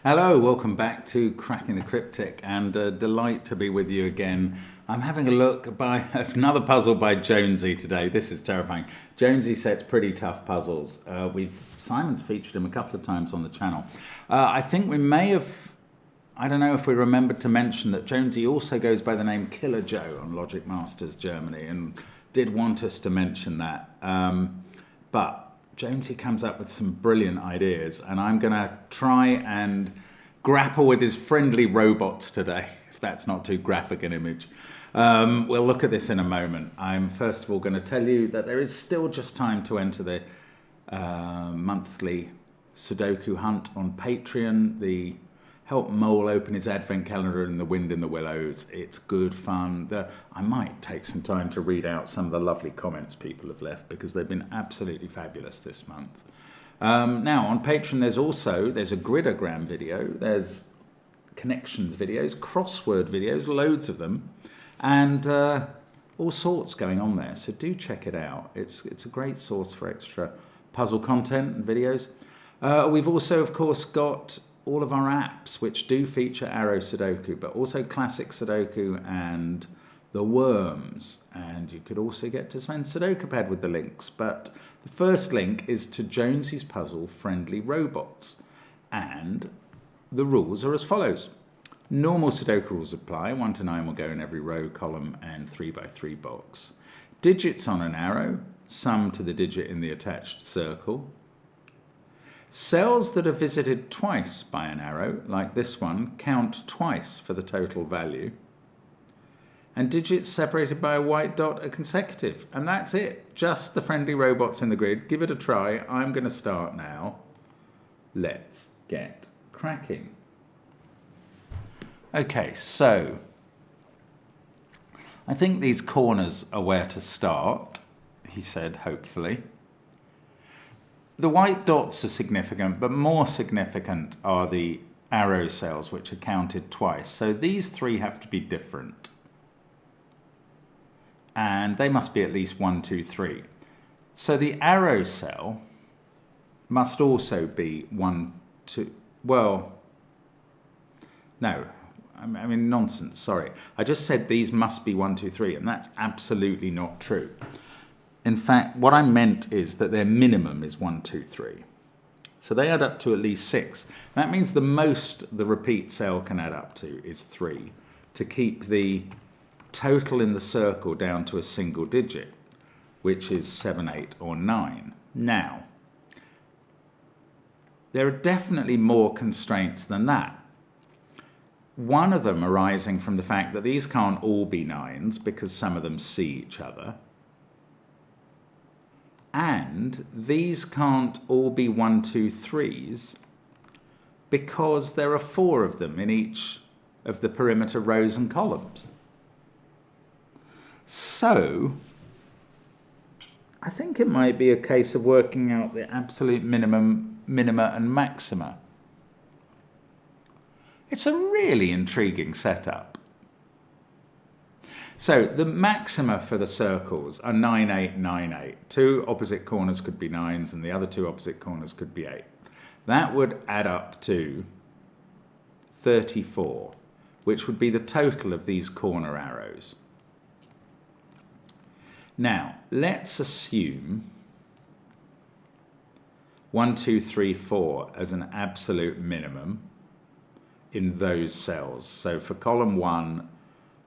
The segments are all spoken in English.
Hello, welcome back to Cracking the Cryptic, and a delight to be with you again. I'm having a look by another puzzle by Jonesy today. This is terrifying. Jonesy sets pretty tough puzzles. Simon's featured him a couple of times on the channel. I think we may have, I don't know if we remembered to mention that Jonesy also goes by the name Killer Joe on Logic Masters Germany, and did want us to mention that. But Jonesy comes up with some brilliant ideas, and I'm going to try and grapple with his friendly robots today, if that's not too graphic an image. We'll look at this in a moment. I'm first of all going to tell you that there is still just time to enter the monthly Sudoku hunt on Patreon. The Help Mole open his advent calendar in the wind in the willows. It's good fun. I might take some time to read out some of the lovely comments people have left, because they've been absolutely fabulous this month. Now on Patreon there's a gridogram video, there's connections videos, crossword videos, loads of them, and all sorts going on there. So do check it out. It's a great source for extra puzzle content and videos. We've also of course got all of our apps, which do feature Arrow Sudoku, but also Classic Sudoku and the Worms. And you could also get to SVEN'S SUDOKU PAD with the links. But the first link is to Jonesy's puzzle, Friendly Robots. And the rules are as follows. Normal Sudoku rules apply. 1 to 9 will go in every row, column, and 3 by 3 box. Digits on an arrow, sum to the digit in the attached circle. Cells that are visited twice by an arrow, like this one, count twice for the total value. And digits separated by a white dot are consecutive. And that's it. Just the friendly robots in the grid. Give it a try. I'm going to start now. Let's get cracking. Okay, so I think these corners are where to start, he said, hopefully. The white dots are significant, but more significant are the arrow cells, which are counted twice. So these three have to be different. And they must be at least 1, 2, 3. So the arrow cell must also be 1, 2, well, no, I mean nonsense, sorry. I just said these must be 1, 2, 3, and that's absolutely not true. In fact, what I meant is that their minimum is 1, 2, 3. So they add up to at least 6. That means the most the repeat cell can add up to is 3, to keep the total in the circle down to a single digit, which is 7, 8, or 9. Now, there are definitely more constraints than that. One of them arising from the fact that these can't all be 9s because some of them see each other. And these can't all be 1, 2, 3s because there are 4 of them in each of the perimeter rows and columns. So I think it might be a case of working out the absolute minimum, minima and maxima. It's a really intriguing setup. So the maxima for the circles are 9, 8, 9, 8. 2 opposite corners could be 9s and the other 2 opposite corners could be 8. That would add up to 34, which would be the total of these corner arrows. Now, let's assume 1, 2, 3, 4 as an absolute minimum in those cells. So for column 1,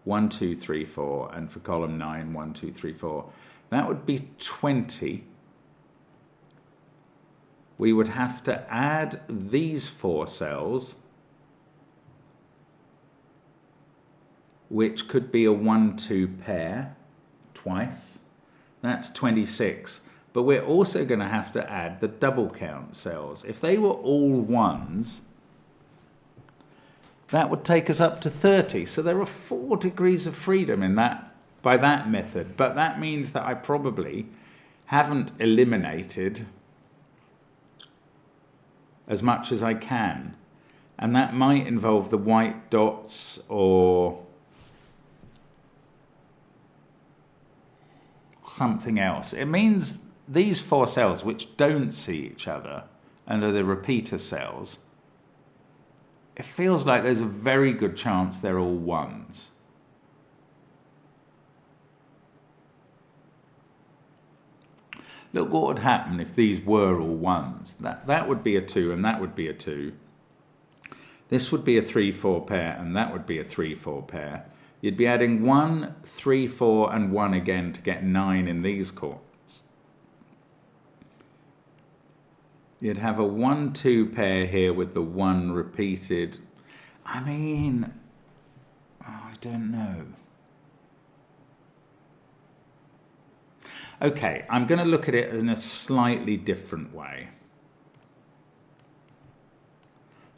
1, 2, 3, 4, and for column 9, 1, 2, 3, 4. That would be 20. We would have to add these 4 cells, which could be a 1, 2 pair twice. That's 26. But we're also going to have to add the double count cells. If they were all 1s, that would take us up to 30. So there are 4 degrees of freedom in that by that method. But that means that I probably haven't eliminated as much as I can. And that might involve the white dots or something else. It means these 4 cells, which don't see each other and are the repeater cells, it feels like there's a very good chance they're all ones. Look what would happen if these were all ones. That would be a 2 and that would be a 2. This would be a 3-4 pair and that would be a 3-4 pair. You'd be adding 1, 3, 4 and 1 again to get 9 in these corners. You'd have a 1-2 pair here with the 1 repeated. I mean, I don't know. Okay, I'm going to look at it in a slightly different way.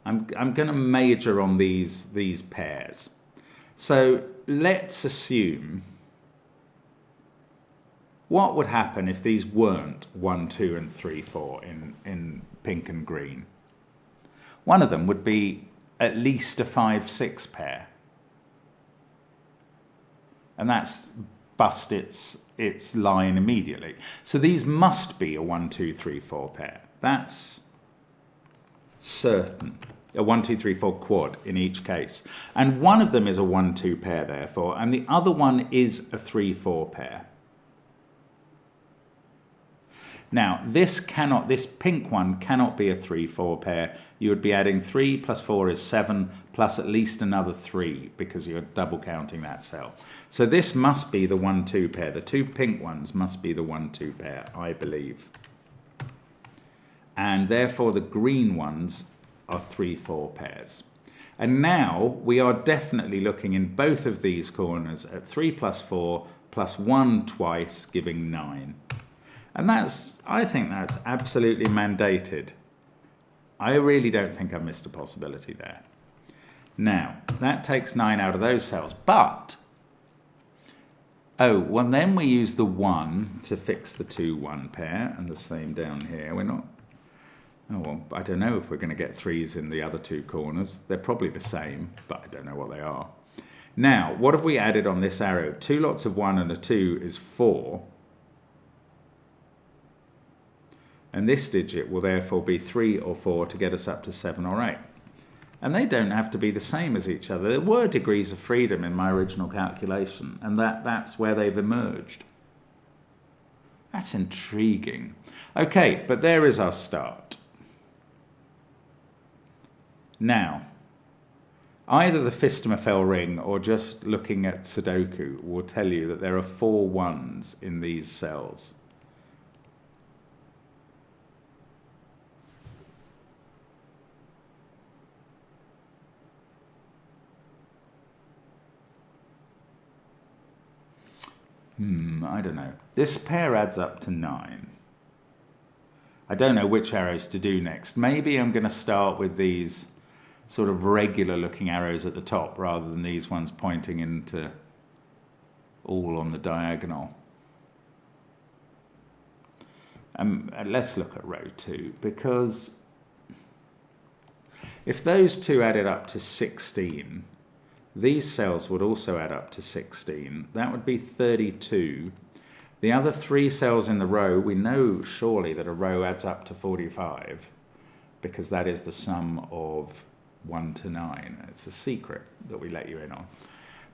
I'm going to major on these pairs. So let's assume what would happen if these weren't 1, 2 and 3, 4 in pink and green. One of them would be at least a 5, 6 pair. And that's bust its line immediately. So these must be a 1, 2, 3, 4 pair. That's certain. A 1, 2, 3, 4 quad in each case. And one of them is a 1, 2 pair therefore, and the other one is a 3, 4 pair. Now, this pink one cannot be a 3, 4 pair. You would be adding 3 plus 4 is 7, plus at least another 3, because you're double counting that cell. So this must be the 1, 2 pair. The 2 pink ones must be the 1, 2 pair, I believe. And therefore the green ones are 3, 4 pairs. And now we are definitely looking in both of these corners at 3 plus 4 plus 1 twice, giving 9. And I think that's absolutely mandated. I really don't think I've missed a possibility there. Now, that takes 9 out of those cells, but, oh, well then we use the 1 to fix the 2, 1 pair, and the same down here. We're not, oh, well, I don't know if we're going to get 3s in the other 2 corners. They're probably the same, but I don't know what they are. Now, what have we added on this arrow? 2 lots of 1 and a 2 is 4. And this digit will therefore be 3 or 4 to get us up to 7 or 8. And they don't have to be the same as each other. There were degrees of freedom in my original calculation, and that's where they've emerged. That's intriguing. Okay, but there is our start. Now, either the Phistomefel ring or just looking at Sudoku will tell you that there are 4 ones in these cells. I don't know. This pair adds up to 9. I don't know which arrows to do next. Maybe I'm going to start with these sort of regular looking arrows at the top rather than these ones pointing into all on the diagonal. Let's look at row 2, because if those 2 added up to 16, these cells would also add up to 16. That would be 32. The other 3 cells in the row, we know surely that a row adds up to 45, because that is the sum of 1 to 9. It's a secret that we let you in on.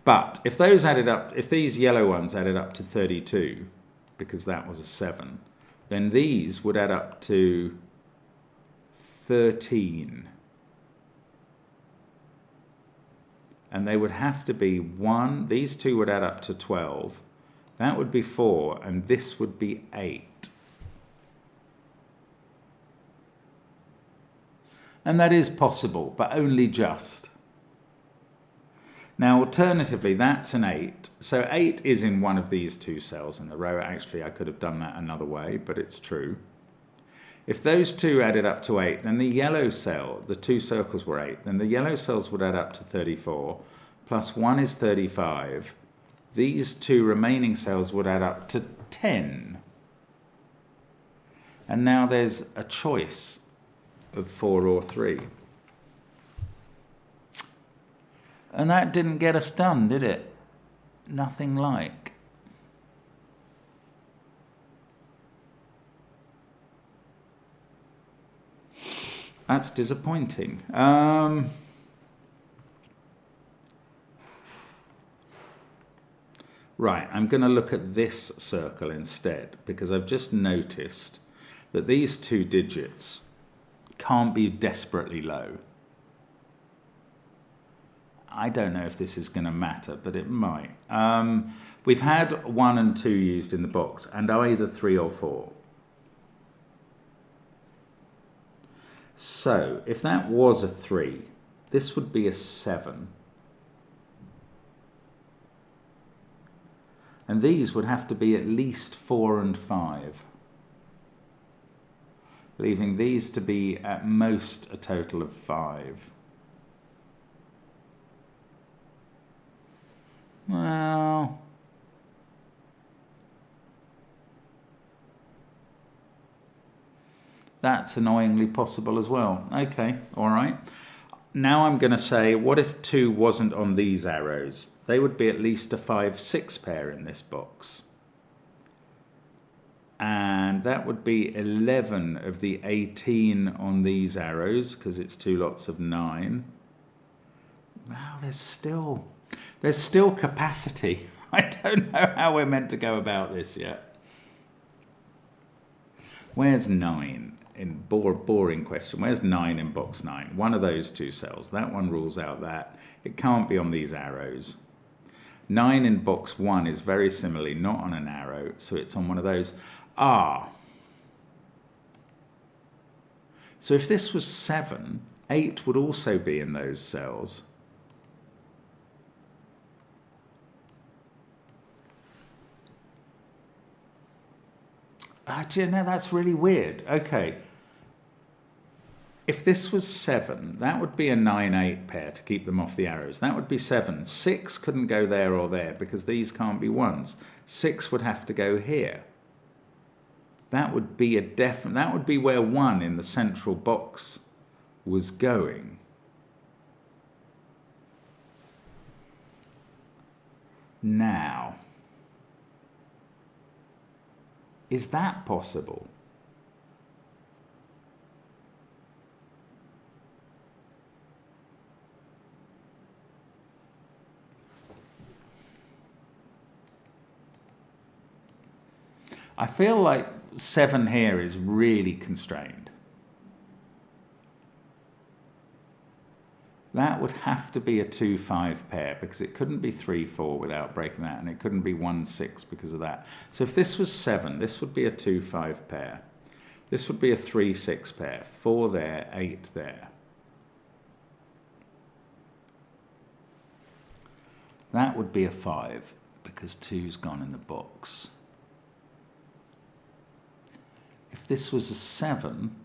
But if those added up, if these yellow ones added up to 32, because that was a 7, then these would add up to 13. And they would have to be 1, these 2 would add up to 12, that would be 4, and this would be 8. And that is possible, but only just. Now, alternatively, that's an 8. So 8 is in one of these 2 cells in the row. Actually, I could have done that another way, but it's true. If those 2 added up to 8, then the yellow cell, the 2 circles were 8, then the yellow cells would add up to 34, plus 1 is 35. These 2 remaining cells would add up to 10. And now there's a choice of 4 or 3. And that didn't get us done, did it? Nothing like. That's disappointing. Right, I'm going to look at this circle instead, because I've just noticed that these two digits can't be desperately low. I don't know if this is going to matter, but it might. We've had 1 and 2 used in the box, and either 3 or 4. So, if that was a 3, this would be a 7. And these would have to be at least 4 and 5. Leaving these to be at most a total of 5. Well, that's annoyingly possible as well. Okay, all right. Now I'm going to say, what if 2 wasn't on these arrows? They would be at least a 5-6 pair in this box. And that would be 11 of the 18 on these arrows, because it's 2 lots of 9. Wow, there's still capacity. I don't know how we're meant to go about this yet. Where's 9? In boring question. Where's 9 in box 9? One of those 2 cells. That one rules out that. It can't be on these arrows. 9 in box 1 is very similarly not on an arrow, so it's on one of those. So if this was 7, 8 would also be in those cells. Do you know, that's really weird. Okay. If this was 7, that would be a 9-8 pair to keep them off the arrows. That would be 7. 6 couldn't go there or there because these can't be 1s. 6 would have to go here. That would be that would be where 1 in the central box was going. Now, is that possible? I feel like 7 here is really constrained. That would have to be a 2-5 pair because it couldn't be 3-4 without breaking that, and it couldn't be 1-6 because of that. So if this was 7, this would be a 2-5 pair. This would be a 3-6 pair. 4 there, 8 there. That would be a 5 because 2's gone in the box. If this was a 7,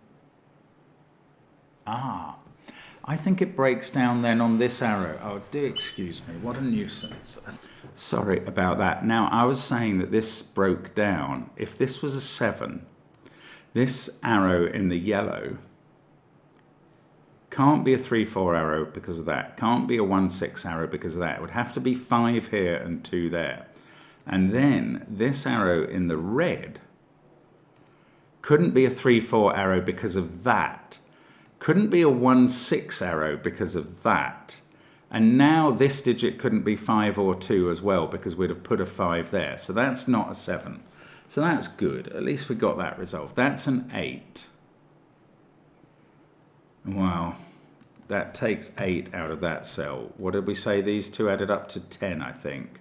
I think it breaks down then on this arrow. Oh, do excuse me, what a nuisance. Sorry about that. Now, I was saying that this broke down. If this was a 7, this arrow in the yellow can't be a 3-4 arrow because of that. Can't be a 1-6 arrow because of that. It would have to be 5 here and 2 there. And then this arrow in the red couldn't be a 3-4 arrow because of that. Couldn't be a 1-6 arrow because of that. And now this digit couldn't be 5 or 2 as well because we'd have put a 5 there. So that's not a 7. So that's good. At least we got that resolved. That's an 8. Wow. That takes 8 out of that cell. What did we say? These two added up to 10, I think.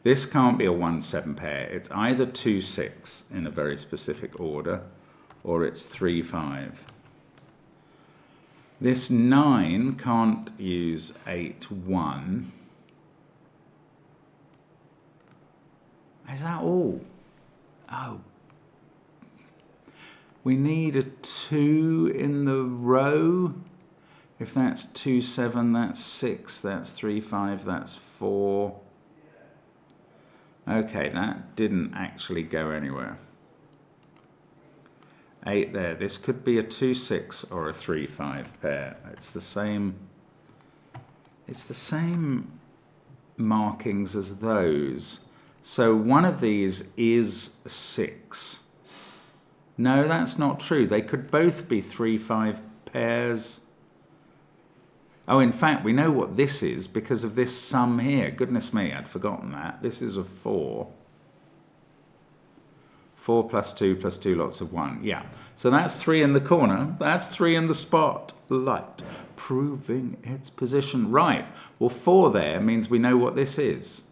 This can't be a 1-7 pair. It's either 2-6 in a very specific order, or it's 3-5. This 9 can't use 8-1. Is that all? Oh. We need a 2 in the row. If that's 2-7, that's 6, that's 3-5, that's 4. Okay, that didn't actually go anywhere. 8 there. This could be a 2-6 or a 3-5 pair. It's the same markings as those. So one of these is 6. No, that's not true. They could both be 3-5 pairs. Oh, in fact, we know what this is because of this sum here. Goodness me, I'd forgotten that. This is a 4. 4 plus 2 plus 2 lots of 1. Yeah. So that's 3 in the corner. That's 3 in the spotlight, proving its position. Right. Well, 4 there means we know what this is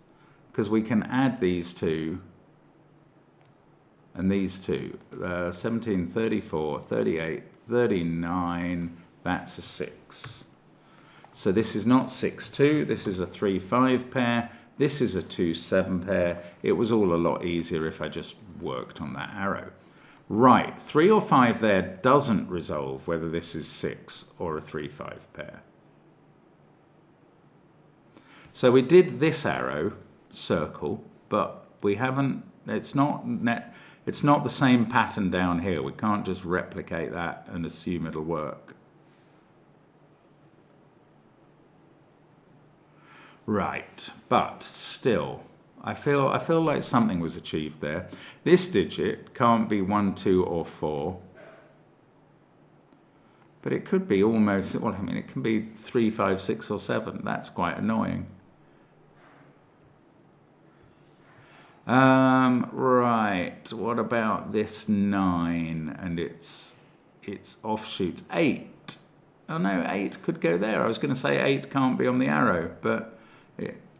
because we can add these two and these two. 17, 34, 38, 39. That's a 6. So this is not 6-2, this is a 3-5 pair, this is a 2-7 pair. It was all a lot easier if I just worked on that arrow. Right, 3 or 5 there doesn't resolve whether this is 6 or a 3-5 pair. So we did this arrow, circle, but we haven't, it's not the same pattern down here. We can't just replicate that and assume it'll work. Right, but still, I feel like something was achieved there. This digit can't be 1, 2, or 4. But it could be almost, well, I mean, it can be 3, 5, 6, or 7. That's quite annoying. Right, what about this 9 and its offshoots? 8. Oh no, 8 could go there. I was going to say 8 can't be on the arrow, but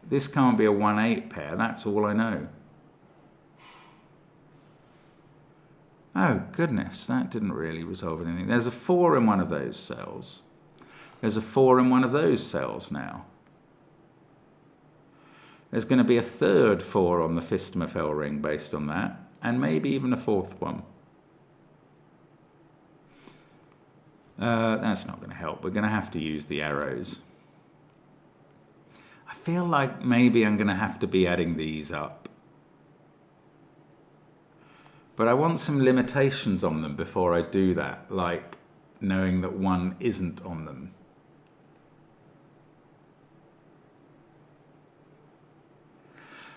this can't be a 1-8 pair. That's all I know. Oh, goodness, that didn't really resolve anything. There's a 4 in one of those cells. There's a 4 in one of those cells now. There's going to be a third 4 on the Phistomefel ring based on that, and maybe even a 4th one. That's not going to help. We're going to have to use the arrows. I feel like maybe I'm going to have to be adding these up. But I want some limitations on them before I do that, like knowing that 1 isn't on them.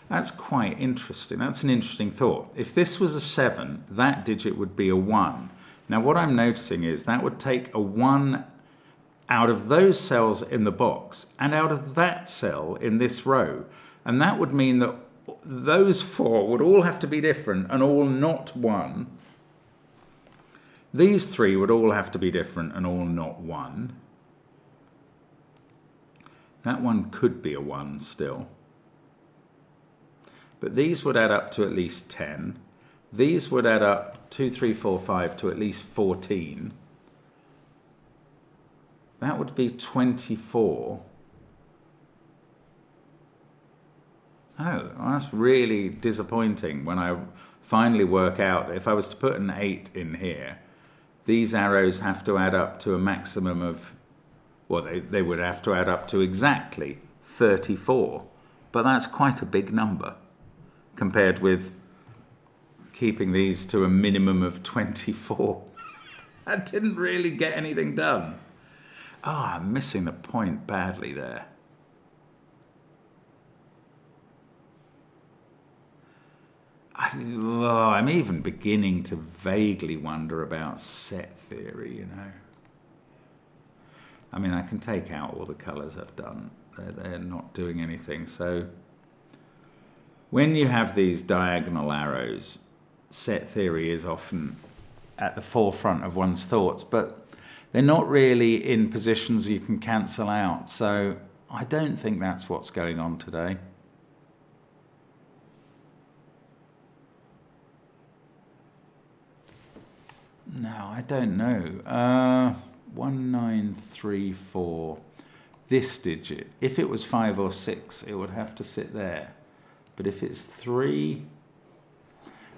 That's quite interesting. That's an interesting thought. If this was a 7, that digit would be a 1. Now what I'm noticing is that would take a 1 out of those cells in the box and out of that cell in this row. And that would mean that those 4 would all have to be different and all not 1. These 3 would all have to be different and all not 1. That one could be a 1 still. But these would add up to at least 10. These would add up 2, 3, 4, 5 to at least 14. That would be 24. Oh, well, that's really disappointing when I finally work out that if I was to put an 8 in here, these arrows have to add up to a maximum of, well, they would have to add up to exactly 34. But that's quite a big number compared with keeping these to a minimum of 24. I didn't really get anything done. Oh, I'm missing the point badly there. I'm even beginning to vaguely wonder about set theory, you know. I mean, I can take out all the colours I've done. They're not doing anything. So when you have these diagonal arrows, set theory is often at the forefront of one's thoughts, but they're not really in positions you can cancel out. So I don't think that's what's going on today. No, I don't know. 1934. This digit. If it was 5 or 6, it would have to sit there. But if it's 3,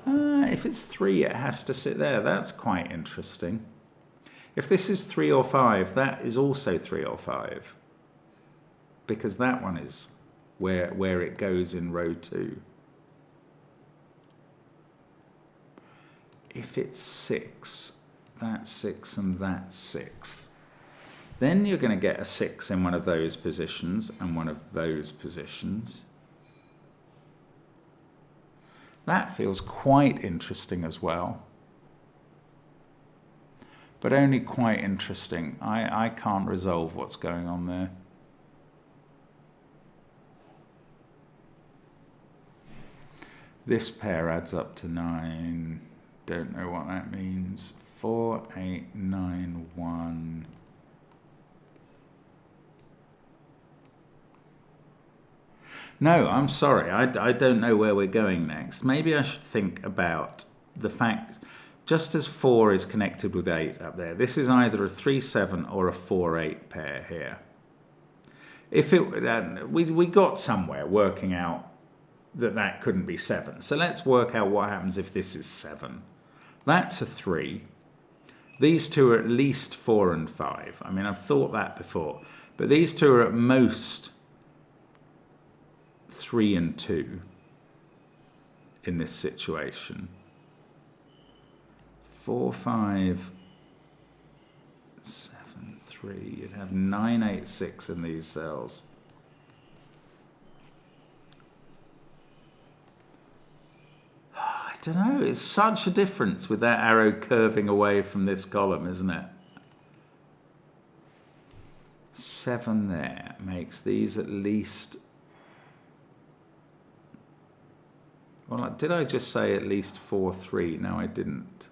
it has to sit there. That's quite interesting. If this is 3 or 5, that is also 3 or 5. Because that one is where it goes in row 2. If it's 6, that's 6 and that's 6. Then you're going to get a 6 in one of those positions and one of those positions. That feels quite interesting as well. but only quite interesting. I can't resolve what's going on there. This pair adds up to 9. Don't know what that means. 4, 8, 9, 1. No, I'm sorry. I don't know where we're going next. Maybe I should think about the fact, just as 4 is connected with 8 up there, this is either a 3-7 or a 4-8 pair here. If it, we got somewhere working out that couldn't be 7. So let's work out what happens if this is 7. That's a 3. These two are at least 4 and 5. I mean, I've thought that before. But these two are at most 3 and 2 in this situation. 4, 5, 7, 3. You'd have 9, 8, 6 in these cells. I don't know. It's such a difference with that arrow curving away from this column, isn't it? 7 there makes these at least... Well, did I just say at least 4, 3? No, I didn't.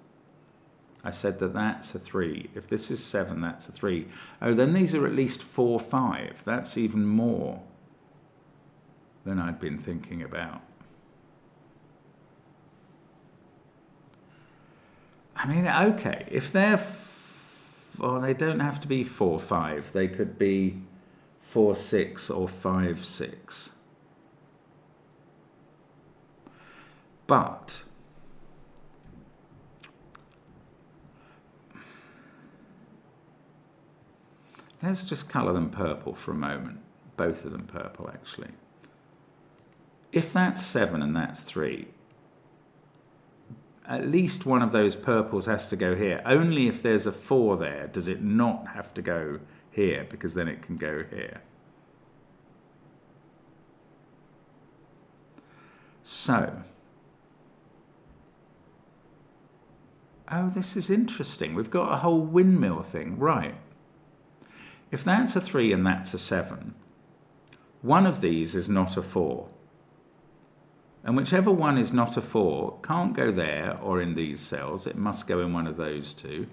I said that that's a 3. If this is 7, that's a 3. Oh, then these are at least 4, 5. That's even more than I'd been thinking about. I mean, okay, if they're... Well, they don't have to be 4, 5. They could be 4, 6 or 5, 6. But let's just colour them purple for a moment. Both of them purple, actually. If that's 7 and that's 3, at least one of those purples has to go here. Only if there's a 4 there does it not have to go here, because then it can go here. So, oh, this is interesting. We've got a whole windmill thing. Right. If that's a 3 and that's a 7, one of these is not a 4. And whichever one is not a 4 can't go there or in these cells. It must go in one of those two.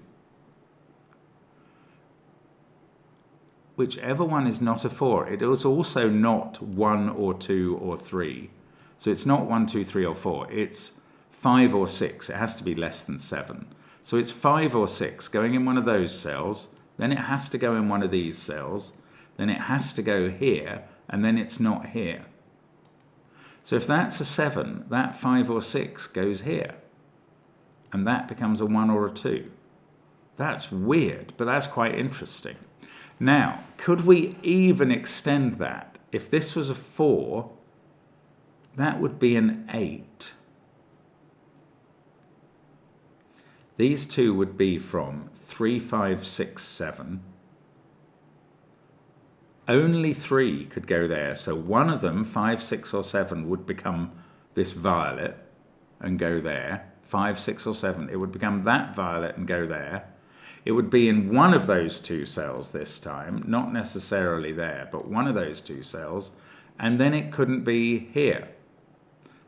Whichever one is not a 4, it is also not 1 or 2 or 3. So it's not 1, 2, 3 or 4. It's 5 or 6. It has to be less than 7. So it's 5 or 6 going in one of those cells. Then it has to go in one of these cells. Then it has to go here. And then it's not here. So if that's a 7, that 5 or 6 goes here. And that becomes a 1 or a 2. That's weird, but that's quite interesting. Now, could we even extend that? If this was a 4, that would be an 8. These two would be from 3, 5, 6, 7. Only 3 could go there, so one of them, 5, 6 or 7, would become this violet and go there. 5, 6 or 7, it would become that violet and go there. It would be in one of those two cells this time, not necessarily there, but one of those two cells, and then it couldn't be here.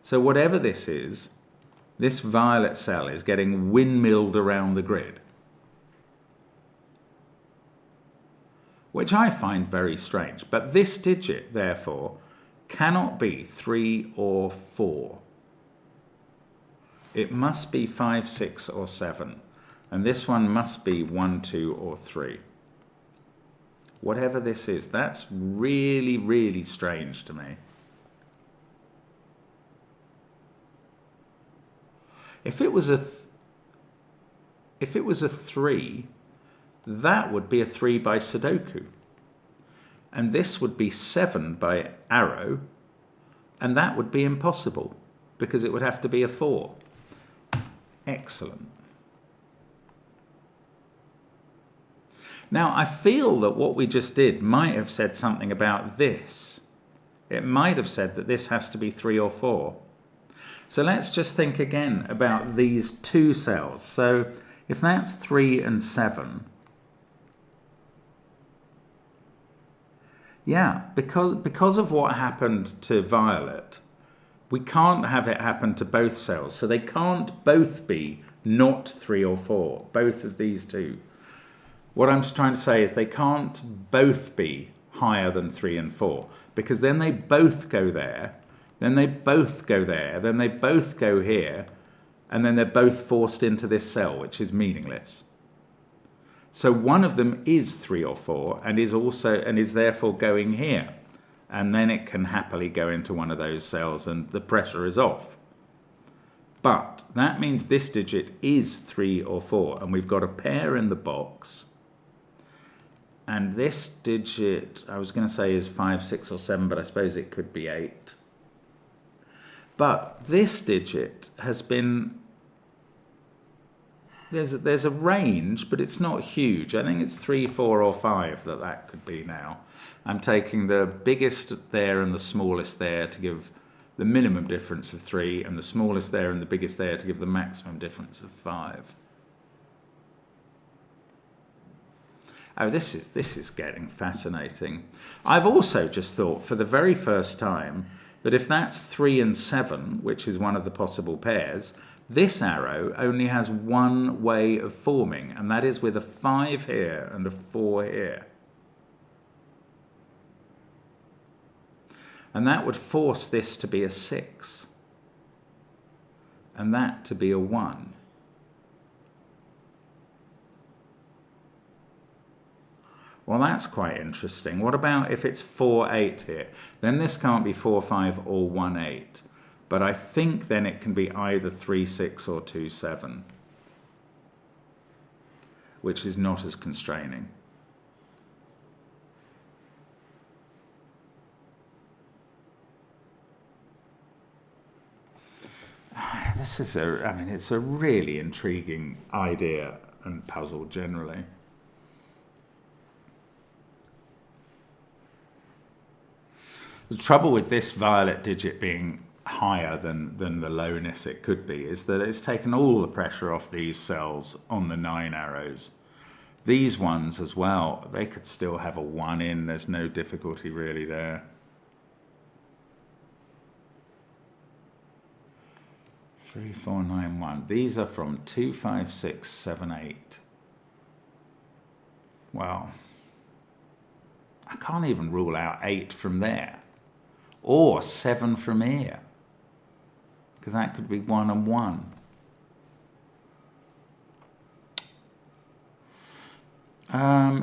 So whatever this is, this violet cell is getting windmilled around the grid, which I find very strange. But this digit, therefore, cannot be 3 or 4. It must be 5, 6 or 7. And this one must be 1, 2 or 3. Whatever this is, that's really, really strange to me. If it was a 3, that would be a 3 by Sudoku. And this would be 7 by arrow, and that would be impossible, because it would have to be a 4. Excellent. Now, I feel that what we just did might have said something about this. It might have said that this has to be 3 or 4. So let's just think again about these two cells. So If that's 3 and 7, yeah, because of what happened to Violet, we can't have it happen to both cells. So they can't both be not 3 or 4, both of these two. What I'm trying to say is they can't both be higher than 3 and 4, because then they both go there, then they both go there, then they both go here, and then they're both forced into this cell, which is meaningless. So one of them is 3 or 4 and is therefore going here. And then it can happily go into one of those cells and the pressure is off. But that means this digit is 3 or 4, and we've got a pair in the box. And this digit, I was going to say is 5, 6 or 7, but I suppose it could be 8. But this digit has been, there's a range, but it's not huge. I think it's 3, 4 or 5 that could be now. I'm taking the biggest there and the smallest there to give the minimum difference of 3, and the smallest there and the biggest there to give the maximum difference of 5. Oh, this is getting fascinating. I've also just thought for the very first time that if that's 3 and 7, which is one of the possible pairs, this arrow only has one way of forming, and that is with a 5 here and a 4 here. And that would force this to be a 6, and that to be a 1. Well, that's quite interesting. What about if it's 4, 8 here? Then this can't be 4, 5 or 1, 8. But I think then it can be either 3, 6 or 2, 7, which is not as constraining. It's a really intriguing idea and puzzle generally. The trouble with this violet digit being higher than the lowness it could be is that it's taken all the pressure off these cells on the 9 arrows. These ones as well, they could still have a 1 in, there's no difficulty really there. 3, 4, 9, 1. These are from 2, 5, 6, 7, 8. Well, I can't even rule out 8 from there. Or 7 from here. Because that could be 1 and 1.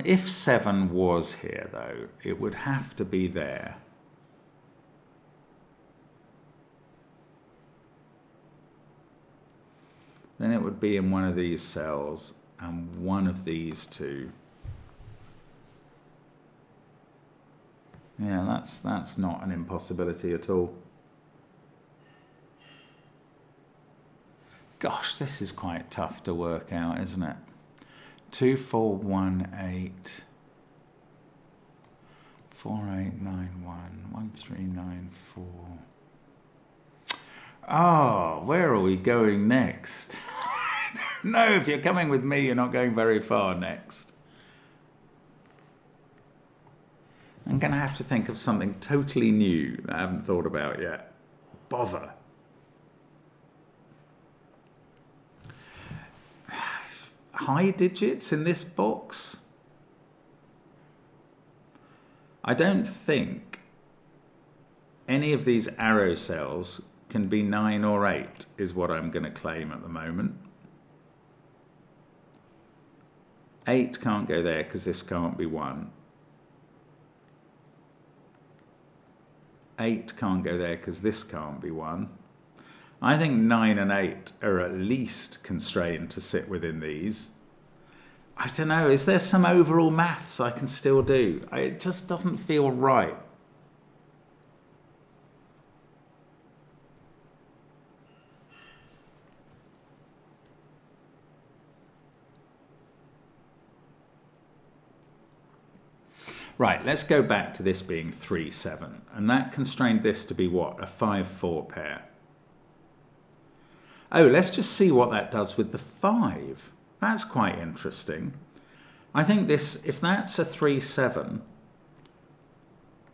If 7 was here, though, it would have to be there. Then it would be in one of these cells and one of these two. Yeah, that's not an impossibility at all. Gosh, this is quite tough to work out, isn't it? 2, 4, 1, 8. 4, 8, 9, 1. 1, 3, 9, 4. Oh, where are we going next? I don't know. If you're coming with me, you're not going very far next. I'm going to have to think of something totally new that I haven't thought about yet. Bother. High digits in this box? I don't think any of these arrow cells can be 9 or 8, is what I'm going to claim at the moment. 8 can't go there because this can't be 1. 8 can't go there because this can't be 1. I think 9 and 8 are at least constrained to sit within these. I don't know, is there some overall maths I can still do? It just doesn't feel right. Right, let's go back to this being 3, 7. And that constrained this to be what? A 5, 4 pair. Oh, let's just see what that does with the 5. That's quite interesting. I think this, if that's a 3-7,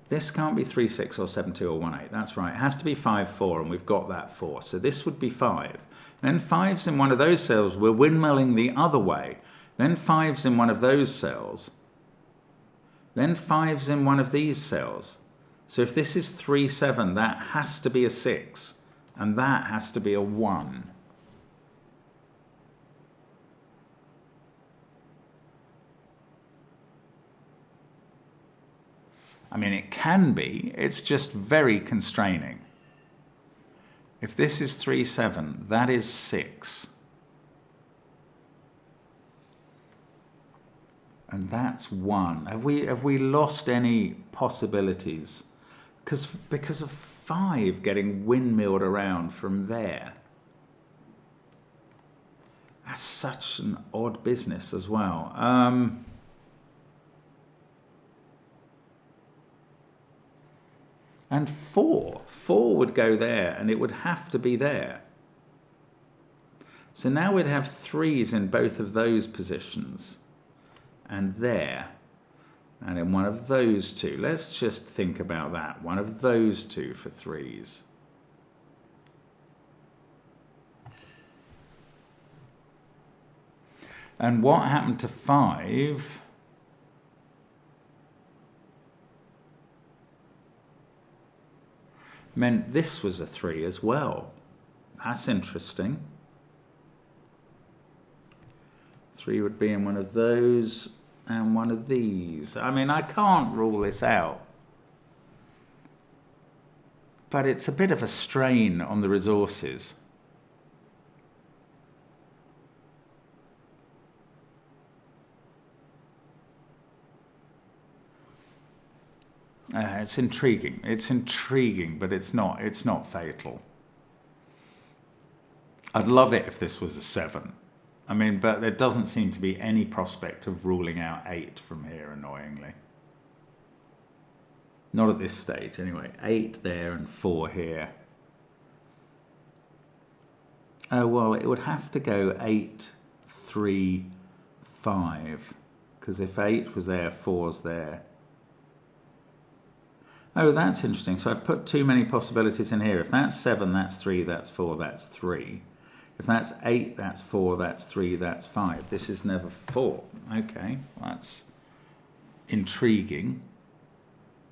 this can't be 3-6 or 7-2 or 1-8. That's right. It has to be 5-4, and we've got that 4. So this would be 5. Then 5's in one of those cells. We're windmilling the other way. Then 5's in one of those cells. Then 5's in one of these cells. So if this is 3-7, that has to be a 6, and that has to be a 1. I mean, it can be. It's just very constraining. If this is 3-7, that is 6. And that's 1. Have we lost any possibilities? Because of 5 getting windmilled around from there. That's such an odd business as well. And 4 would go there, and it would have to be there. So now we'd have 3's in both of those positions, and there, and in one of those two. Let's just think about that. One of those two for 3's. And what happened to 5? Meant this was a 3 as well. That's interesting. 3 would be in one of those and one of these. I mean, I can't rule this out. But it's a bit of a strain on the resources. It's intriguing. It's intriguing, but it's not fatal. I'd love it if this was a 7. I mean, but there doesn't seem to be any prospect of ruling out 8 from here, annoyingly. Not at this stage, anyway. 8 there and 4 here. Oh, well, it would have to go 8, 3, 5. Because if 8 was there, 4's there. Oh, that's interesting. So I've put too many possibilities in here. If that's 7, that's 3, that's 4, that's 3. If that's 8, that's 4, that's 3, that's 5. This is never 4. Okay, that's intriguing.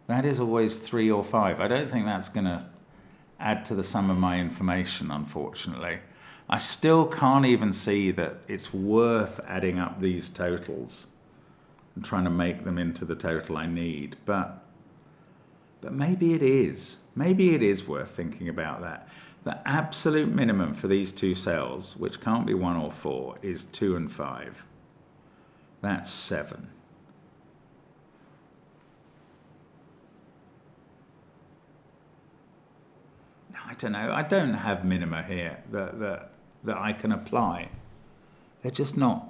That is always 3 or 5. I don't think that's going to add to the sum of my information, unfortunately. I still can't even see that it's worth adding up these totals and trying to make them into the total I need. But maybe it is. Maybe it is worth thinking about that. The absolute minimum for these two cells, which can't be 1 or 4, is 2 and 5. That's 7. No, I don't know. I don't have minima here that I can apply. They're just not.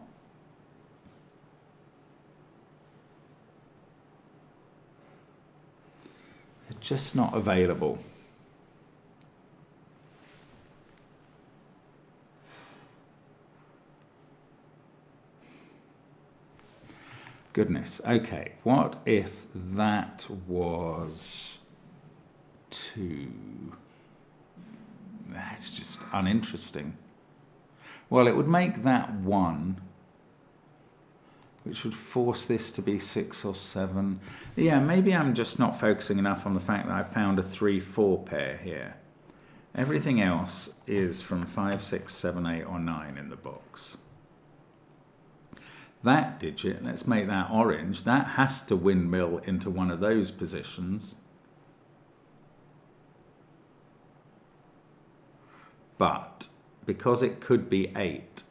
Just not available. Goodness. Okay. What if that was 2? That's just uninteresting. Well, it would make that 1. Which would force this to be 6 or 7. Yeah, maybe I'm just not focusing enough on the fact that I found a 3-4 pair here. Everything else is from 5, 6, 7, 8 or 9 in the box. That digit, let's make that orange, that has to windmill into one of those positions. But because it could be 8,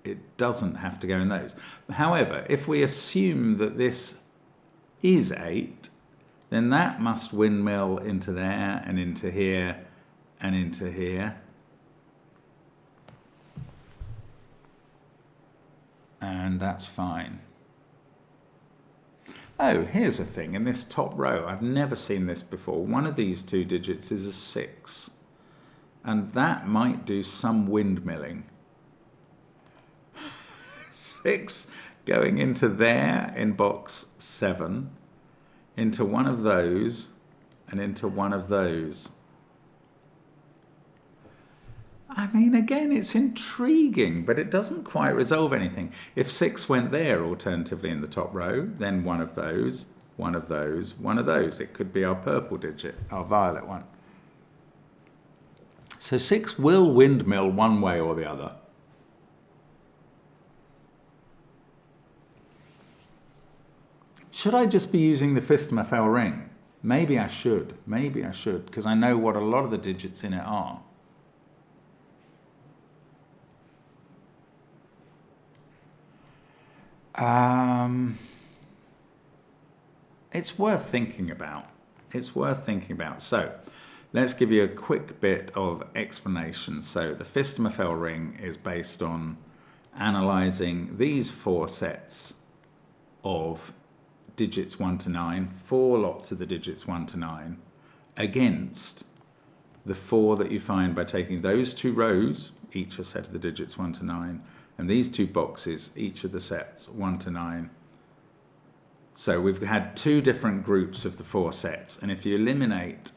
it doesn't have to go in those. However, if we assume that this is 8, then that must windmill into there and into here and into here. And that's fine. Oh, here's a thing in this top row. I've never seen this before. One of these two digits is a 6. And that might do some windmilling. 6 going into there in box 7, into one of those, and into one of those. I mean, again, it's intriguing, but it doesn't quite resolve anything. If 6 went there, alternatively in the top row, then one of those, one of those, one of those. It could be our purple digit, our violet one. So 6 will windmill one way or the other. Should I just be using the Phistomefel ring? Maybe I should, because I know what a lot of the digits in it are. It's worth thinking about. So let's give you a quick bit of explanation. So the Phistomefel ring is based on analysing these 4 sets of digits 1 to 9, 4 lots of the digits 1 to 9, against the 4 that you find by taking those 2 rows, each a set of the digits 1 to 9, and these 2 boxes, each of the sets 1 to 9. So we've had 2 different groups of the 4 sets, and if you eliminate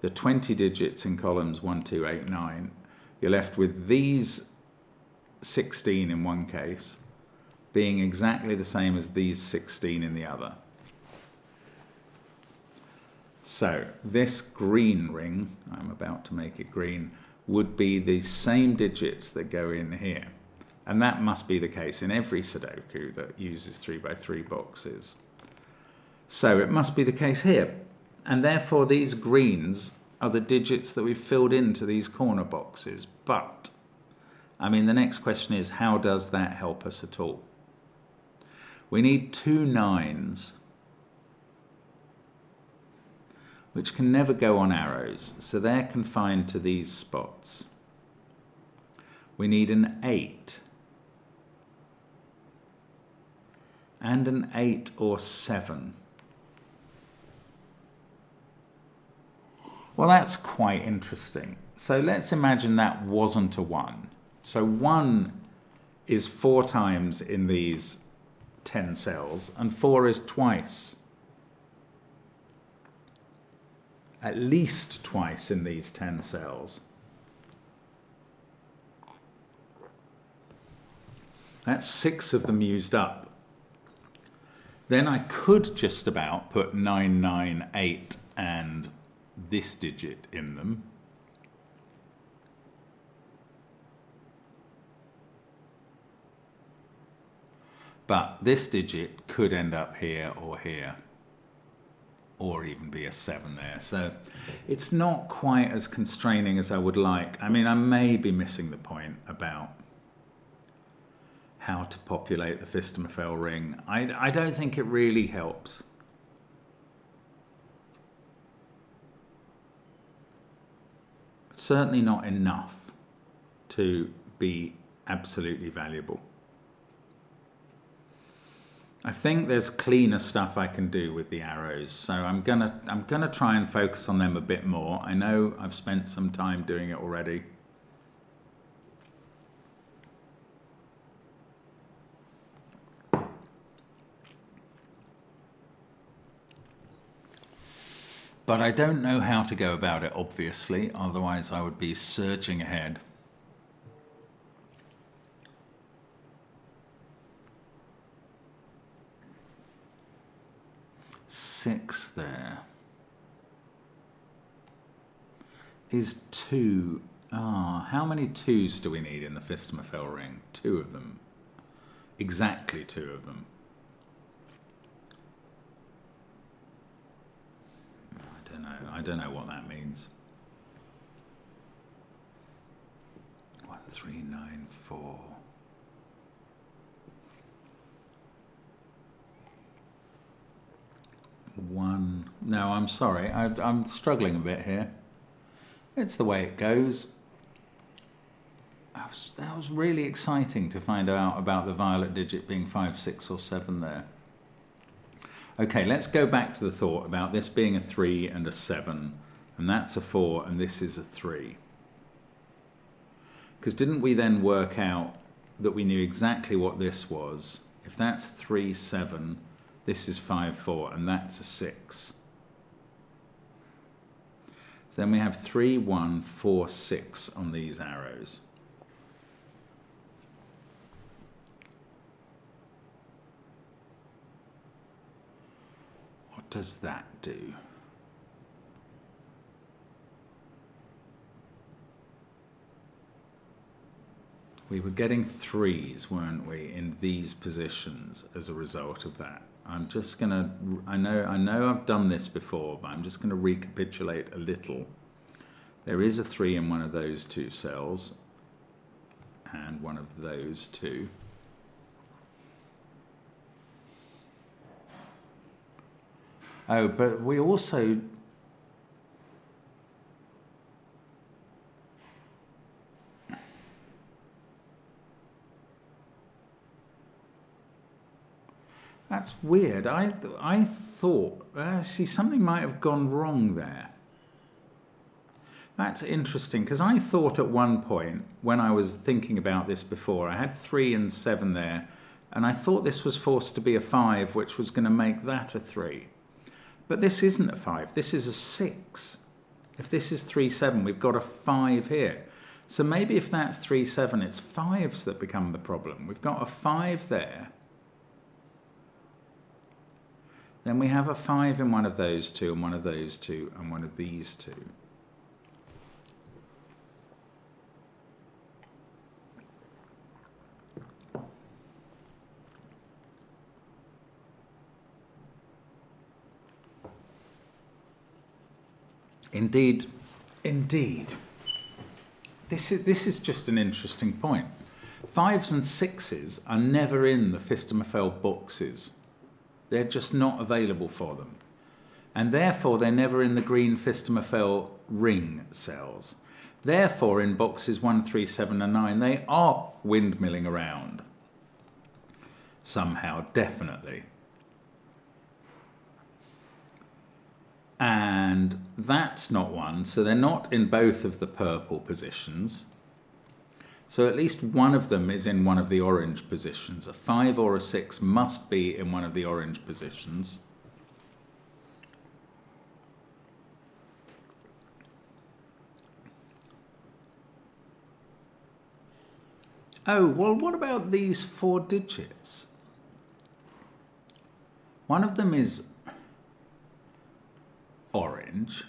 the 20 digits in columns 1, 2, 8, 9, you're left with these 16 in one case being exactly the same as these 16 in the other. So this green ring, I'm about to make it green, would be the same digits that go in here. And that must be the case in every Sudoku that uses 3x3 boxes. So it must be the case here. And therefore these greens are the digits that we've filled into these corner boxes. But, I mean, the next question is, how does that help us at all? We need 2 9s, which can never go on arrows. So they're confined to these spots. We need an 8. And an 8 or 7. Well, that's quite interesting. So let's imagine that wasn't a 1. So 1 is 4 times in these 10 cells, and 4 is twice. At least twice in these 10 cells. That's 6 of them used up. Then I could just about put 9, 9, 8 and this digit in them. But this digit could end up here, or even be a 7 there. So it's not quite as constraining as I would like. I mean, I may be missing the point about how to populate the Phistomefel ring. I don't think it really helps. Certainly not enough to be absolutely valuable. I think there's cleaner stuff I can do with the arrows, so I'm gonna try and focus on them a bit more. I know I've spent some time doing it already. But I don't know how to go about it, obviously, otherwise I would be surging ahead. Six there. Is 2. How many 2s do we need in the Phistomefel ring? 2 of them. Exactly 2 of them. I don't know what that means. 1, 3, 9, 4. One. No, I'm sorry. I'm struggling a bit here. It's the way it goes. That was really exciting to find out about the violet digit being 5, 6 or 7 there. Okay, let's go back to the thought about this being a 3 and a 7, and that's a 4 and this is a 3. Because didn't we then work out that we knew exactly what this was. If that's 3, 7, this is 5, 4, and that's a 6. So then we have 3, 1, 4, 6 on these arrows. What does that do? We were getting 3s, weren't we, in these positions as a result of that. I'm just going to, I know I've done this before, but I'm just going to recapitulate a little. There is a 3 in one of those two cells, and one of those two. Oh, but we also... That's weird. I thought, see, something might have gone wrong there. That's interesting, because I thought at one point, when I was thinking about this before, I had 3 and 7 there, and I thought this was forced to be a 5, which was going to make that a 3. But this isn't a 5, this is a 6. If this is 3, 7, we've got a 5 here. So maybe if that's 3, 7, it's 5s that become the problem. We've got a 5 there. Then we have a 5 in one of those two, and one of those two, and one of these two. Indeed. This is just an interesting point. 5s and 6s are never in the Phistomefel boxes. They're just not available for them. And therefore, they're never in the green Phistomefel ring cells. Therefore, in boxes 1, 3, 7, and 9, they are windmilling around. Somehow, definitely. And that's not one, so they're not in both of the purple positions. So at least one of them is in one of the orange positions. A 5 or a 6 must be in one of the orange positions. Oh, well, what about these 4 digits? One of them is orange.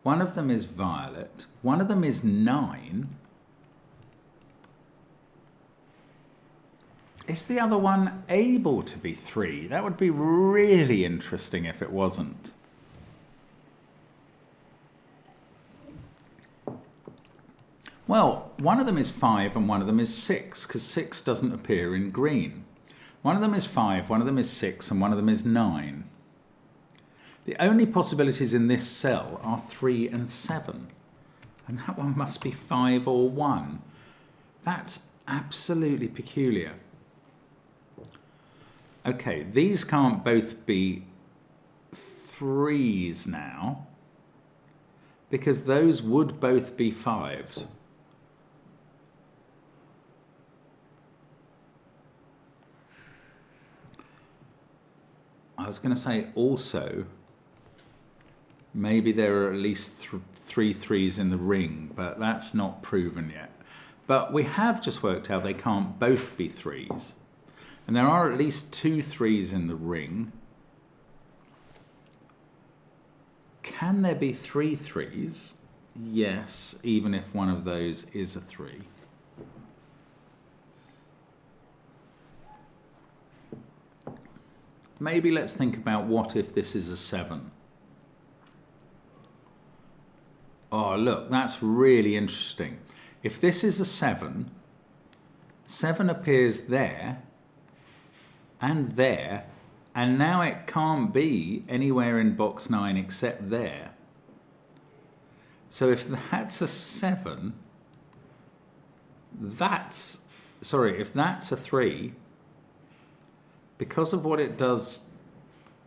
One of them is violet. One of them is 9. Is the other one able to be 3? That would be really interesting if it wasn't. Well, one of them is 5 and one of them is 6, because 6 doesn't appear in green. One of them is 5, one of them is 6, and one of them is 9. The only possibilities in this cell are 3 and 7. And that one must be 5 or 1. That's absolutely peculiar. Okay, these can't both be 3s now, because those would both be 5s. I was going to say also, maybe there are at least 3 3s in the ring, but that's not proven yet. But we have just worked out they can't both be 3s. And there are at least 2 3s in the ring. Can there be 3 3s? Yes, even if one of those is a 3. Maybe let's think about what if this is a 7. Oh, look, that's really interesting. If this is a 7, 7 appears there, and there, and now it can't be anywhere in box 9 except there. So if that's a 7, if that's a 3, because of what it does,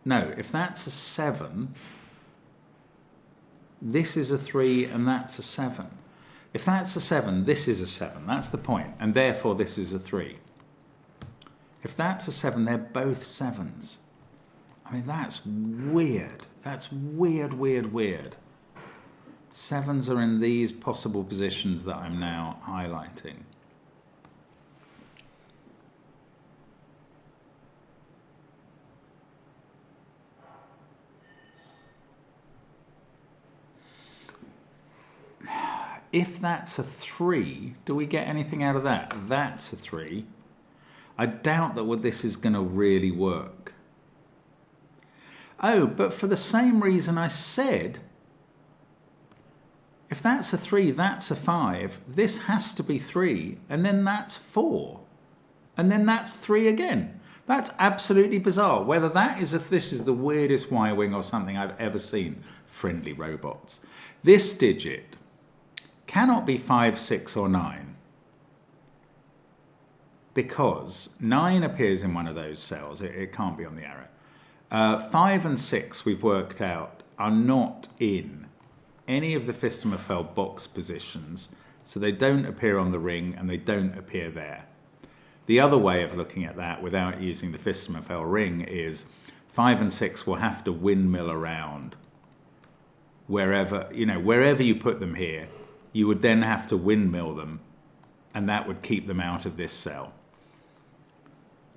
no, if that's a 7, this is a 3 and that's a 7. If that's a 7, this is a 7. That's the point. And therefore, this is a 3. If that's a 7, they're both 7s. I mean, that's weird. That's weird, weird, weird. 7s are in these possible positions that I'm now highlighting. If that's a 3, do we get anything out of that? That's a 3. I doubt that this is going to really work. Oh, but for the same reason I said, if that's a 3, that's a 5, this has to be 3, and then that's 4. And then that's 3 again. That's absolutely bizarre. Whether that is, if this is the weirdest Y-wing or something I've ever seen. Friendly robots. This digit cannot be 5, 6, or 9. Because 9 appears in one of those cells. It can't be on the arrow. 5 and 6, we've worked out, are not in any of the Phistomefel box positions. So they don't appear on the ring and they don't appear there. The other way of looking at that without using the Phistomefel ring is 5 and 6 will have to windmill around wherever you put them here. You would then have to windmill them, and that would keep them out of this cell.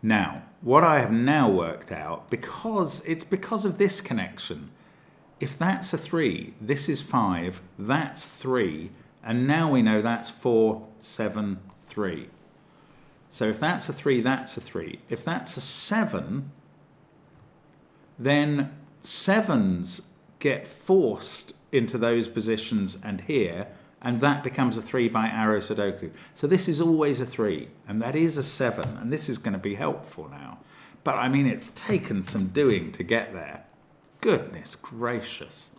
Now, what I have now worked out, because of this connection, if that's a 3, this is 5, that's 3, and now we know that's 4, 7, 3. So if that's a 3, that's a 3. If that's a 7, then 7s get forced into those positions and here, and that becomes a 3 by arrow Sudoku. So this is always a 3, and that is a 7, and this is going to be helpful now. But I mean, it's taken some doing to get there. Goodness gracious.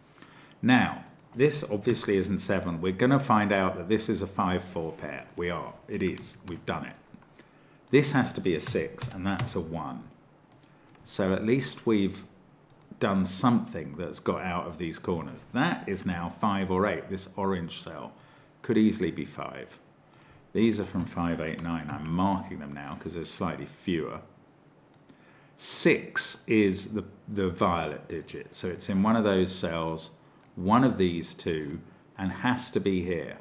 Now, this obviously isn't 7. We're going to find out that this is a 5-4 pair. We are. It is. We've done it. This has to be a 6, and that's a 1. So at least we've done something that's got out of these corners. That is now 5 or 8. This orange cell could easily be 5. These are from 5, 8, 9. I'm marking them now because there's slightly fewer. 6 is the violet digit. So it's in one of those cells, one of these two, and has to be here.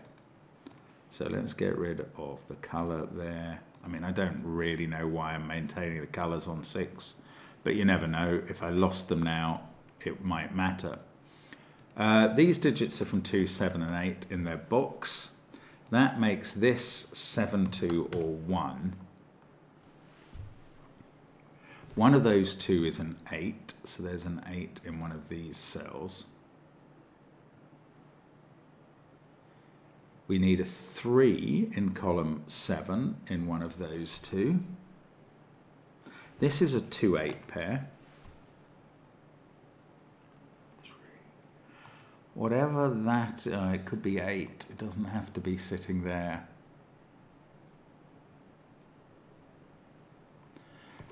So let's get rid of the color there. I mean, I don't really know why I'm maintaining the colors on 6. But you never know. If I lost them now, it might matter. These digits are from 2, 7, and 8 in their box. That makes this 7, 2, or 1. One of those two is an 8, so there's an 8 in one of these cells. We need a 3 in column 7 in one of those two. This is a 2-8 pair. 3. Whatever that, it could be 8. It doesn't have to be sitting there.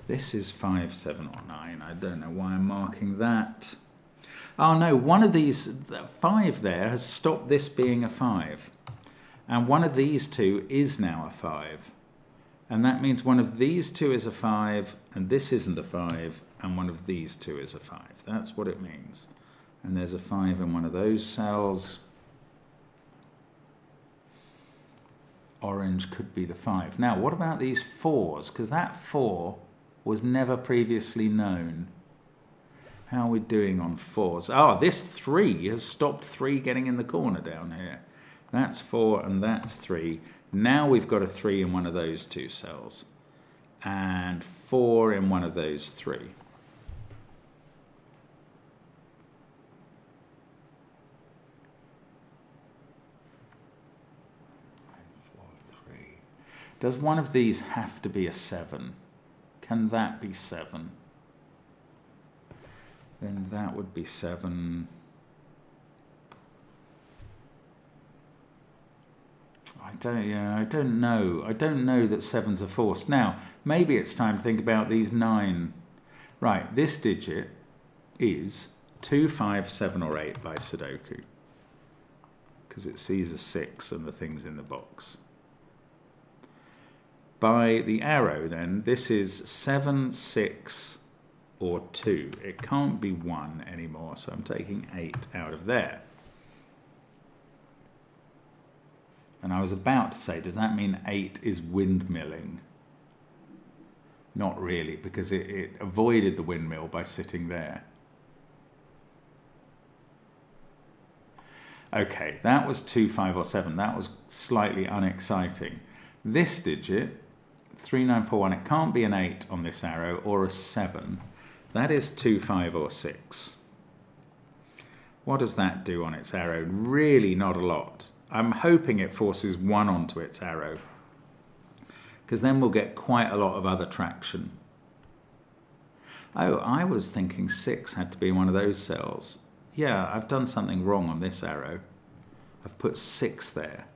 This is 5, 7, or 9. I don't know why I'm marking that. Oh no, one of these, 5 there, has stopped this being a 5. And one of these two is now a 5. And that means one of these two is a 5, and this isn't a 5, and one of these two is a 5. That's what it means. And there's a 5 in one of those cells. Orange could be the 5. Now, what about these 4s? Because that 4 was never previously known. How are we doing on 4s? Oh, this 3 has stopped 3 getting in the corner down here. That's 4, and that's 3. Now we've got a 3 in one of those two cells, and 4 in one of those 3. 4, 3. Does one of these have to be a 7? Can that be 7? Then that would be 7. I don't know. I don't know that 7s are forced. Now, maybe it's time to think about these 9. Right, this digit is 2, 5, 7, or 8 by Sudoku. because it sees a 6 and the things in the box. By the arrow then, this is 7, 6 or 2. It can't be 1 anymore, so I'm taking 8 out of there. And I was about to say, does that mean 8 is windmilling? Not really, because it avoided the windmill by sitting there. Okay, that was 2, 5 or 7. That was slightly unexciting. This digit, 3, 9, 4, 1, it can't be an 8 on this arrow or a 7. That is 2, 5 or 6. What does that do on its arrow? Really not a lot. I'm hoping it forces 1 onto its arrow, because then we'll get quite a lot of other traction. Oh, I was thinking 6 had to be one of those cells. Yeah, I've done something wrong on this arrow. I've put 6 there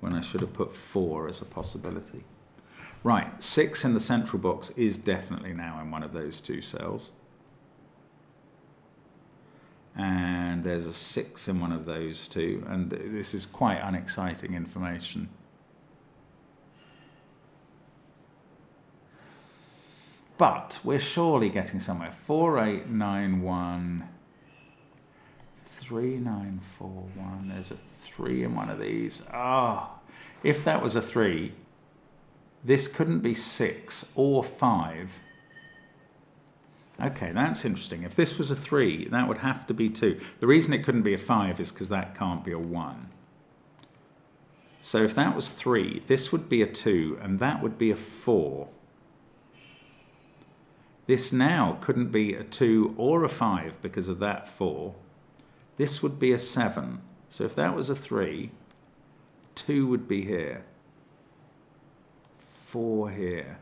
when I should have put 4 as a possibility. Right, 6 in the central box is definitely now in one of those 2 cells. And there's a 6 in one of those 2, and this is quite unexciting information. But we're surely getting somewhere. 4, 8, 9, 1, 3, 9, 4, 1. There's a 3 in one of these. If that was a 3, this couldn't be 6 or 5. Okay, that's interesting. If this was a 3, that would have to be 2. The reason it couldn't be a 5 is because that can't be a 1. So if that was 3, this would be a 2, and that would be a 4. This now couldn't be a 2 or a 5 because of that 4. This would be a 7. So if that was a 3, 2 would be here. 4 here.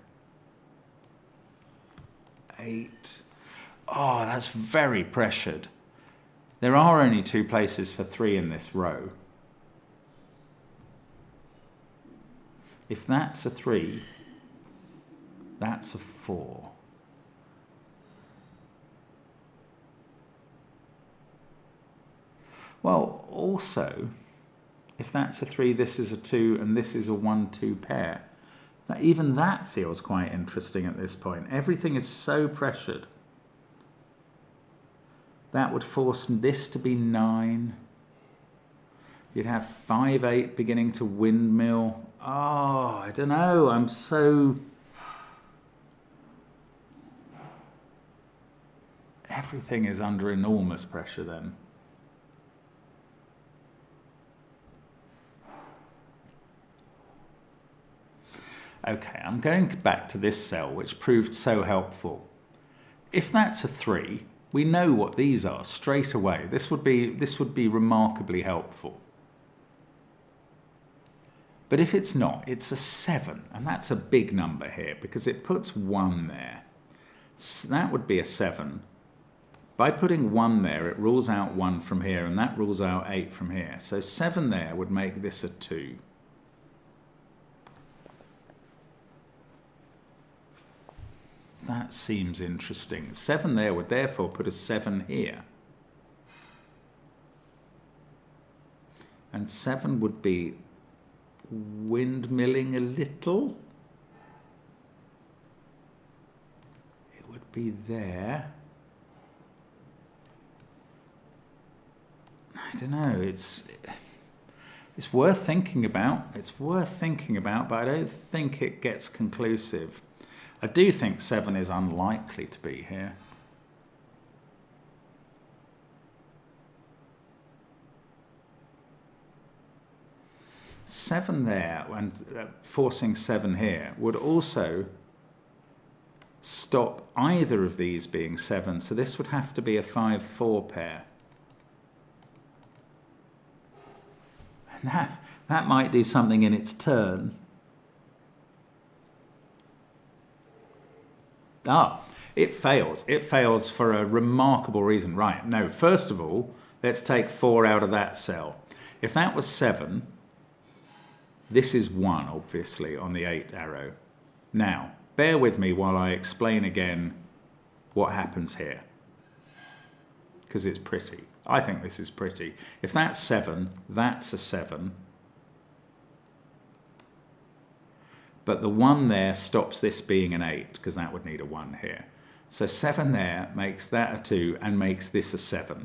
8. Oh, that's very pressured. There are only 2 places for 3 in this row. If that's a 3, that's a 4. Well, also, if that's a 3, this is a 2, and this is a 1-2 pair. Now, even that feels quite interesting at this point. Everything is so pressured. That would force this to be 9. You'd have 5, 8 beginning to windmill. Oh, I don't know. I'm so... Everything is under enormous pressure then. Okay, I'm going back to this cell, which proved so helpful. If that's a 3, we know what these are straight away. This would be remarkably helpful. But if it's not, it's a 7, and that's a big number here because it puts 1 there. So that would be a 7. By putting 1 there, it rules out 1 from here, and that rules out 8 from here. So 7 there would make this a 2. That seems interesting. 7 there would therefore put a 7 here. And 7 would be windmilling a little. It would be there. I don't know. It's worth thinking about. It's worth thinking about, but I don't think it gets conclusive. I do think 7 is unlikely to be here. Seven there, and forcing 7 here, would also stop either of these being 7, so this would have to be a 5-4 pair. And that might do something in its turn. It fails. It fails for a remarkable reason. Right, no, first of all, let's take 4 out of that cell. If that was 7, this is 1, obviously, on the 8 arrow. Now, bear with me while I explain again what happens here, because it's pretty. I think this is pretty. If that's 7, that's a 7. But the 1 there stops this being an 8, because that would need a 1 here. So 7 there makes that a 2 and makes this a 7.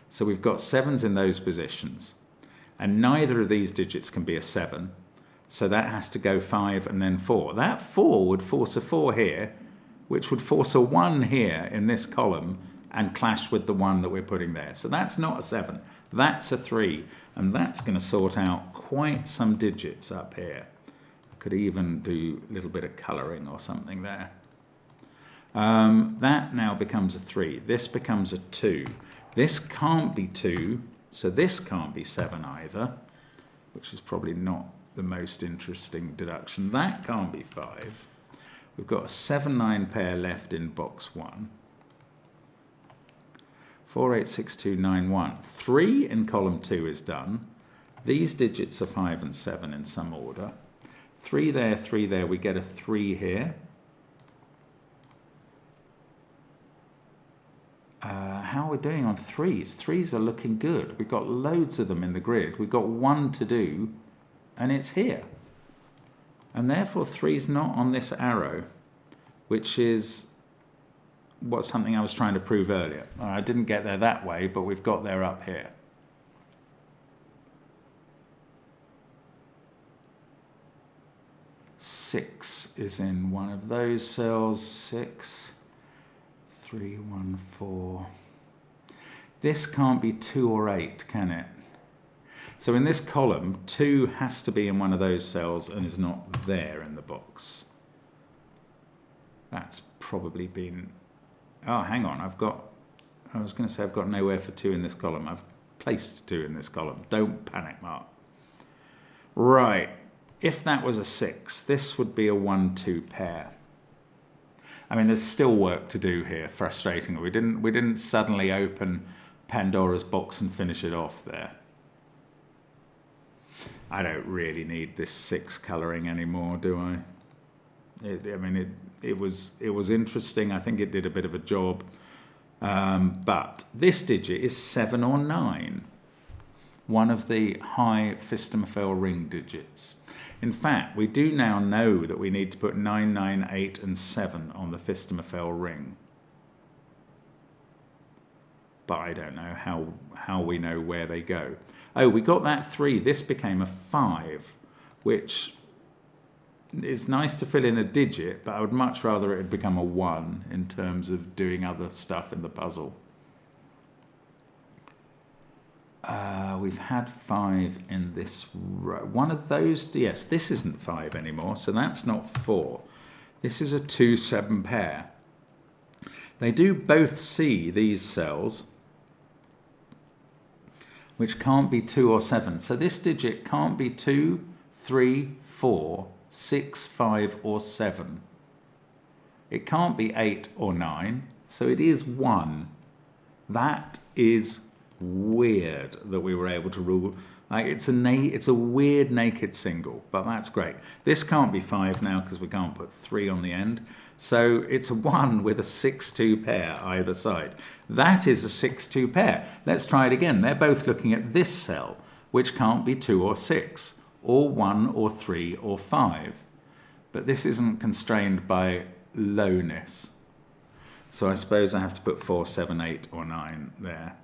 So we've got 7s in those positions. And neither of these digits can be a 7. So that has to go 5 and then 4. That 4 would force a 4 here, which would force a 1 here in this column and clash with the 1 that we're putting there. So that's not a 7. That's a 3. And that's going to sort out quite some digits up here. Could even do a little bit of colouring or something there. That now becomes a 3. This becomes a 2. This can't be 2, so this can't be 7 either, which is probably not the most interesting deduction. That can't be 5. We've got a 7-9 pair left in box 1. 4, 8, 6, 2, 9, 1. 3 in column 2 is done. These digits are 5 and 7 in some order. 3 there, 3 there, we get a 3 here. How are we doing on 3s? 3s are looking good. We've got loads of them in the grid. We've got 1 to do, and it's here. And therefore 3's not on this arrow, which is something I was trying to prove earlier. I didn't get there that way, but we've got there up here. Six is in one of those cells. 6, 3, 1, 4. This can't be 2 or 8, can it? So in this column, 2 has to be in one of those cells and is not there in the box. That's probably been... Oh, hang on. I was going to say I've got nowhere for 2 in this column. I've placed 2 in this column. Don't panic, Mark. Right. If that was a 6, this would be a 1-2 pair. I mean, there's still work to do here, frustratingly. We didn't suddenly open Pandora's box and finish it off there. I don't really need this 6 colouring anymore, do I? It was interesting. I think it did a bit of a job. But this digit is 7 or 9. One of the high Phistomefel ring digits. In fact, we do now know that we need to put 9, 9, 8 and 7 on the Phistomefel ring. But I don't know how we know where they go. Oh, we got that 3. This became a 5, which is nice to fill in a digit, but I would much rather it had become a 1 in terms of doing other stuff in the puzzle. We've had 5 in this row. One of those, yes, this isn't 5 anymore, so that's not 4. This is a 2-7 pair. They do both see these cells, which can't be 2 or 7. So this digit can't be 2, 3, 4, 6, 5, or 7. It can't be 8 or 9, so it is 1. That is weird that we were able to rule. Like it's a weird naked single, but that's great. This can't be 5 now because we can't put 3 on the end. So it's a 1 with a 6-2 pair either side. That is a 6-2 pair. Let's try it again. They're both looking at this cell, which can't be 2 or 6, or 1 or 3 or 5. But this isn't constrained by lowness. So I suppose I have to put 4, 7, 8 or 9 there.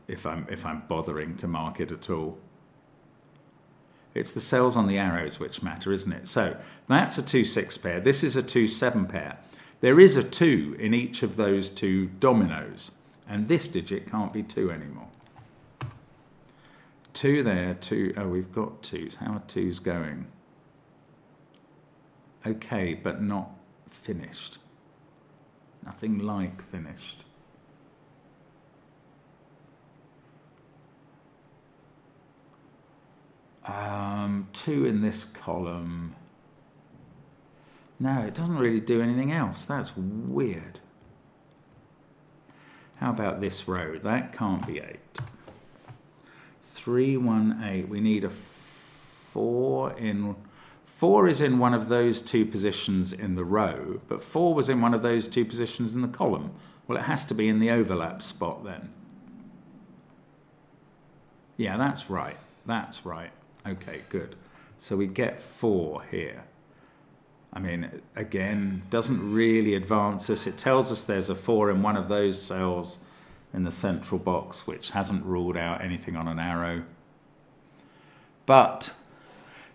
If I'm bothering to mark it at all. It's the cells on the arrows which matter, isn't it? So that's a 2-6 pair. This is a 2-7 pair. There is a 2 in each of those 2 dominoes, and this digit can't be 2 anymore. 2 there, 2. Oh, we've got 2s. How are 2s going? Okay, but not finished. Nothing like finished. 2 in this column. No, it doesn't really do anything else. That's weird. How about this row? That can't be 8. 3, 1, 8. We need a 4 in... 4 is in one of those 2 positions in the row, but 4 was in one of those 2 positions in the column. Well, it has to be in the overlap spot then. Yeah, that's right. That's right. Okay, good. So we get 4 here. I mean, again, doesn't really advance us. It tells us there's a 4 in one of those cells in the central box, which hasn't ruled out anything on an arrow. But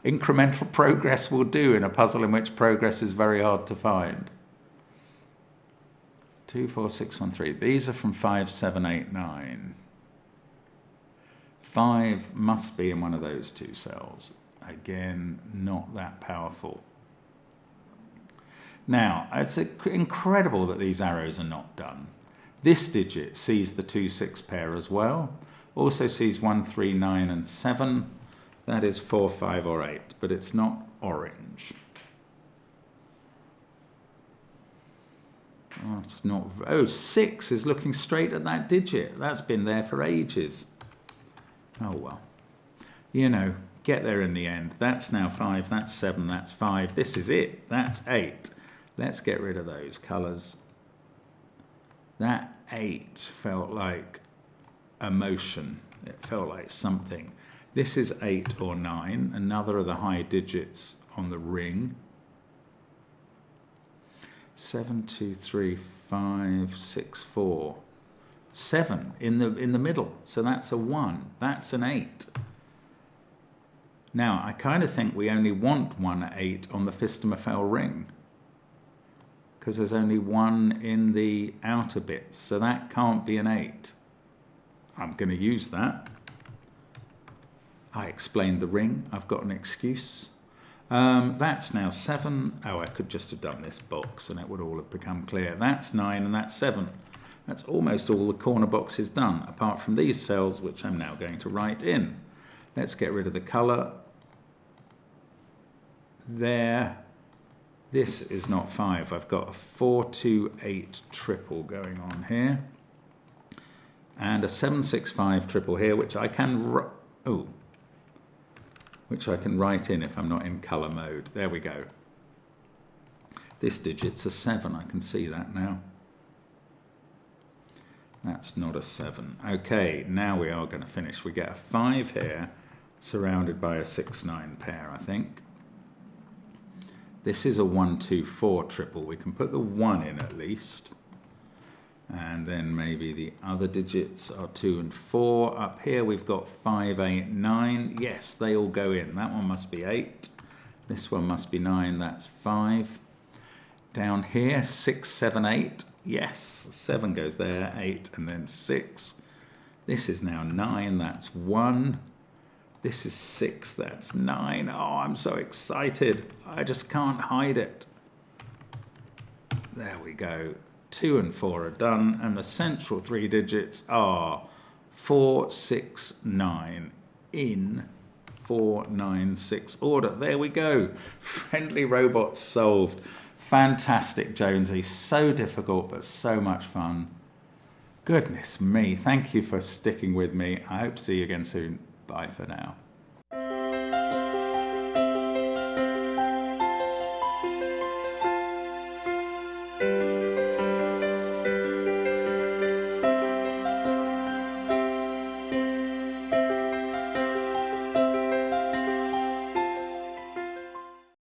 incremental progress will do in a puzzle in which progress is very hard to find. 2, 4, 6, 1, 3. These are from 5, 7, 8, 9. 5 must be in one of those 2 cells. Again, not that powerful. Now, it's incredible that these arrows are not done. This digit sees the 2, 6 pair as well. Also sees 1, 3, 9, and 7. That is 4, 5, or 8, but it's not orange. Oh, it's not. Oh, 6 is looking straight at that digit. That's been there for ages. Oh, well. You know, get there in the end. That's now 5, that's 7, that's 5. This is it. That's 8. Let's get rid of those colours. That 8 felt like emotion. It felt like something. This is 8 or 9, another of the high digits on the ring. 7, 2, 3, 5, 6, 4. 7 in the middle. So that's a 1. That's an 8. Now, I kind of think we only want 1 8 on the Phistomefel ring, because there's only 1 in the outer bits. So that can't be an 8. I'm going to use that. I explained the ring. I've got an excuse. That's now 7. Oh, I could just have done this box and it would all have become clear. That's 9 and that's 7. That's almost all the corner boxes done, apart from these cells, which I'm now going to write in. Let's get rid of the colour. There. This is not 5. I've got a 4, 2, 8 triple going on here. And a 7, 6, 5 triple here, which I can... which I can write in if I'm not in colour mode. There we go. This digit's a 7, I can see that now. That's not a 7. Okay, now we are going to finish. We get a 5 here, surrounded by a 6, 9 pair, I think. This is a 1, 2, 4 triple. We can put the 1 in at least. And then maybe the other digits are 2 and 4. Up here we've got 5, 8, 9. Yes, they all go in. That one must be 8. This one must be 9. That's 5. Down here, 6, 7, 8. Yes, 7 goes there, 8, and then 6. This is now 9. That's 1. This is 6. That's 9. Oh, I'm so excited. I just can't hide it. There we go. 2 and 4 are done, and the central 3 digits are 4, 6, 9 in 4, 9, 6 order. There we go. Friendly robots solved. Fantastic, Jonesy. So difficult, but so much fun. Goodness me. Thank you for sticking with me. I hope to see you again soon. Bye for now.